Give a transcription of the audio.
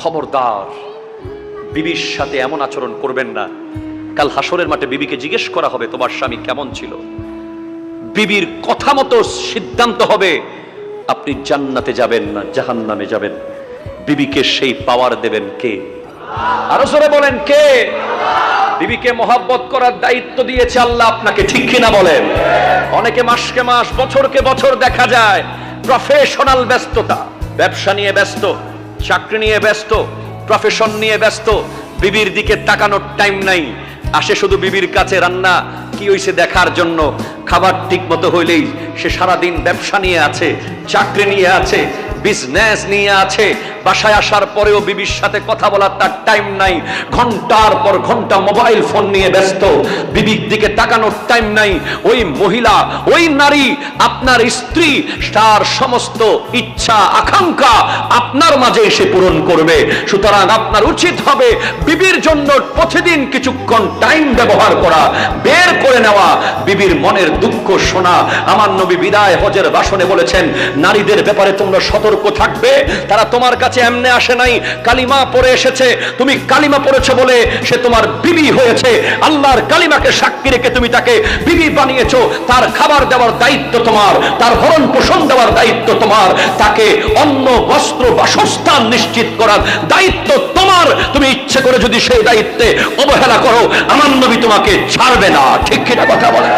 খবরদার বিবির সাথে এমন আচরণ করবেন না। কাল হাসরের মাঠে বিবিকে জিজ্ঞেস করা হবে তোমার স্বামী কেমন ছিল। বিবির কথা মতো সিদ্ধান্ত হবে আপনি জান্নাতে যাবেন না জাহান্নামে যাবেন। বিবিকে সেই পাওয়ার দেবেন কে? আরো জোরে বলেন কে? বিবিকে মহব্বত করার দায়িত্ব দিয়েছে আল্লাহ আপনাকে, ঠিক কিনা বলেন? অনেকে মাসকে মাস বছরকে বছর দেখা যায় প্রফেশনাল ব্যস্ততা, ব্যবসা নিয়ে ব্যস্ত, চাকরি নিয়ে ব্যস্ত, প্রফেশন নিয়ে ব্যস্ত, বিবির দিকে তাকানোর টাইম নাই। আসে শুধু বিবির কাছে রান্না কি হইছে দেখার জন্য। খাবার ঠিক মতো হইলেই সে সারাদিন ব্যবসা নিয়ে আছে, চাকরি নিয়ে আছে, বিজনেস নিয়ে আছে। বাসায় আসার পরেও বিবির সাথে কথা বলার তার টাইম নাই। ঘন্টার পর ঘন্টা মোবাইল ফোন নিয়ে ব্যস্ত, বিবির দিকে তাকানোর টাইম নাই। ওই মহিলা, ওই নারী আপনার স্ত্রী, তার সমস্ত ইচ্ছা আকাঙ্ক্ষা আপনার মাঝে এসে পূরণ করবে। সুতরাং আপনার উচিত হবে বিবির জন্য প্রতিদিন কিছুক্ষণ টাইম ব্যবহার করা, বের করে নেওয়া, বিবির মনের দুঃখ শোনা। আমার নবী বিদায় হজের ভাষণে বলেছেন, নারীদের ব্যাপারে তোমরা সতর্ক থাকবে। তারা তোমার কাছে এমনি আসে নাই, কালিমা পড়ে এসেছে। তুমি কালিমা পড়েছো বলে সে তোমার বিবি হয়েছে। আল্লাহর কালিমাকে সাক্ষী রেখে তুমি তাকে বিবি বানিয়েছো। তার খাবার দেওয়ার দায়িত্ব তোমার, তার ভরণ পোষণ দেওয়ার দায়িত্ব তোমার, তাকে অন্ন বস্ত্র বাসস্থান নিশ্চিত করার দায়িত্ব তোমার। তুমি ইচ্ছে করে যদি সেই দায়িত্বে অবহেলা করো, আমার নবী তোমাকে ছাড়বে না। ঠিক কিনা কথা বলে?